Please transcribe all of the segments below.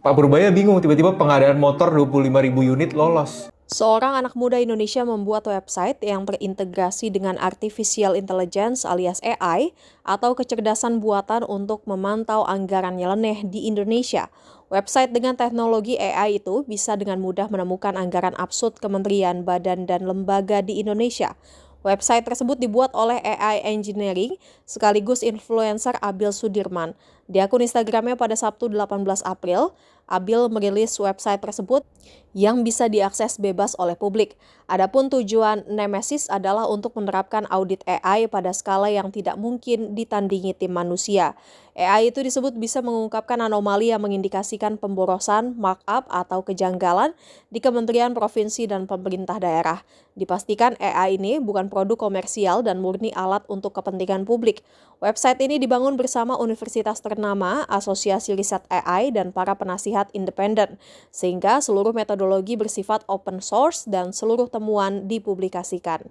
Pak Purbaya bingung, tiba-tiba pengadaan motor 25.000 unit lolos. Seorang anak muda Indonesia membuat website yang terintegrasi dengan Artificial Intelligence alias AI atau kecerdasan buatan untuk memantau anggaran nyeleneh di Indonesia. Website dengan teknologi AI itu bisa dengan mudah menemukan anggaran absurd kementerian, badan, dan lembaga di Indonesia. Website tersebut dibuat oleh AI Engineering sekaligus influencer Abil Sudirman. Di akun Instagramnya pada Sabtu 18 April, Abil merilis website tersebut yang bisa diakses bebas oleh publik. Adapun tujuan Nemesis adalah untuk menerapkan audit AI pada skala yang tidak mungkin ditandingi tim manusia. AI itu disebut bisa mengungkapkan anomali yang mengindikasikan pemborosan, markup, atau kejanggalan di kementerian, provinsi, dan pemerintah daerah. Dipastikan AI ini bukan produk komersial dan murni alat untuk kepentingan publik. Website ini dibangun bersama universitas ternama, asosiasi riset AI, dan para penasihat independen, sehingga seluruh metodologi bersifat open source dan seluruh temuan dipublikasikan.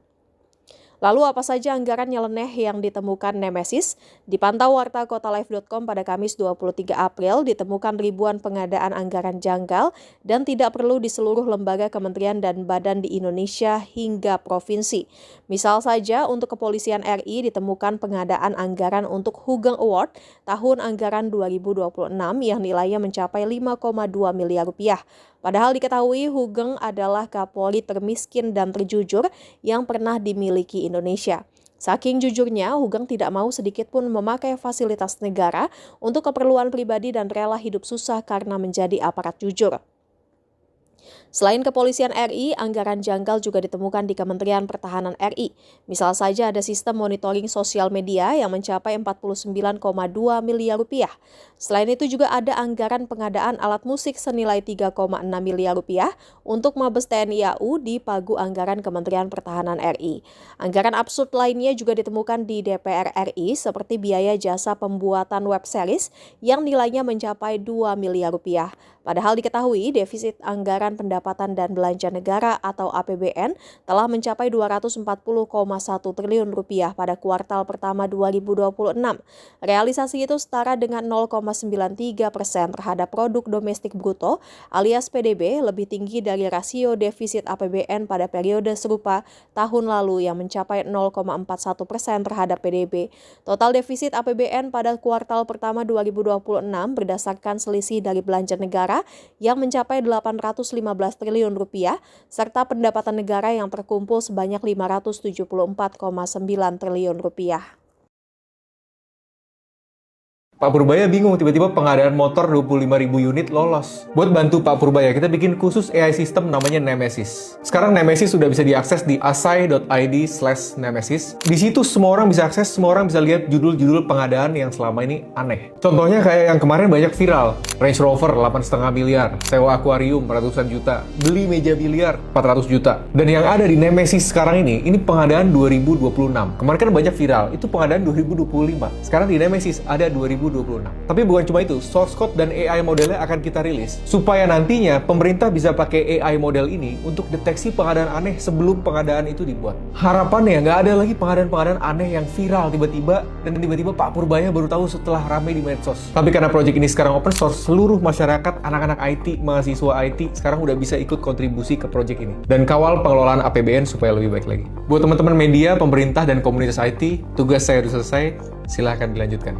Lalu apa saja anggaran nyeleneh yang ditemukan Nemesis? Dipantau warta kotalive.com pada Kamis 23 April, ditemukan ribuan pengadaan anggaran janggal dan tidak perlu di seluruh lembaga kementerian dan badan di Indonesia hingga provinsi. Misal saja untuk Kepolisian RI ditemukan pengadaan anggaran untuk Hugeng Award tahun anggaran 2026 yang nilainya mencapai 5,2 miliar rupiah. Padahal diketahui Hugeng adalah Kapolri termiskin dan terjujur yang pernah dimiliki Indonesia. Saking jujurnya, Hugeng tidak mau sedikit pun memakai fasilitas negara untuk keperluan pribadi dan rela hidup susah karena menjadi aparat jujur. Selain Kepolisian RI, anggaran janggal juga ditemukan di Kementerian Pertahanan RI. Misal saja ada sistem monitoring sosial media yang mencapai 49,2 miliar rupiah. Selain itu juga ada anggaran pengadaan alat musik senilai 3,6 miliar rupiah untuk Mabes TNI AU di pagu anggaran Kementerian Pertahanan RI. Anggaran absurd lainnya juga ditemukan di DPR RI seperti biaya jasa pembuatan web series yang nilainya mencapai 2 miliar rupiah. Padahal diketahui defisit anggaran pendapatan dan belanja negara atau APBN telah mencapai 240,1 triliun rupiah pada kuartal pertama 2026. Realisasi itu setara dengan 0,93% terhadap produk domestik bruto alias PDB, lebih tinggi dari rasio defisit APBN pada periode serupa tahun lalu yang mencapai 0,41% terhadap PDB. Total defisit APBN pada kuartal pertama 2026 berdasarkan selisih dari belanja negara yang mencapai 815 triliun rupiah serta pendapatan negara yang terkumpul sebanyak 574,9 triliun rupiah. Pak Purbaya bingung, tiba-tiba pengadaan motor 25.000 unit lolos. Buat bantu Pak Purbaya, kita bikin khusus AI system namanya Nemesis. Sekarang Nemesis sudah bisa diakses di asai.id/nemesis. Di situ semua orang bisa akses, semua orang bisa lihat judul-judul pengadaan yang selama ini aneh. Contohnya kayak yang kemarin banyak viral. Range Rover 8,5 miliar, sewa akuarium ratusan juta, beli meja biliar 400 juta. Dan yang ada di Nemesis sekarang ini pengadaan 2026. Kemarin kan banyak viral, itu pengadaan 2025. Sekarang di Nemesis ada 2026. Tapi bukan cuma itu, source code dan AI modelnya akan kita rilis supaya nantinya pemerintah bisa pakai AI model ini untuk deteksi pengadaan aneh sebelum pengadaan itu dibuat. Harapannya nggak ada lagi pengadaan-pengadaan aneh yang viral tiba-tiba dan tiba-tiba Pak Purbaya baru tahu setelah ramai di medsos. Tapi karena project ini sekarang open source, seluruh masyarakat, anak-anak IT, mahasiswa IT sekarang udah bisa ikut kontribusi ke project ini dan kawal pengelolaan APBN supaya lebih baik lagi. Buat teman-teman media, pemerintah, dan komunitas IT, tugas saya sudah selesai. Silahkan dilanjutkan.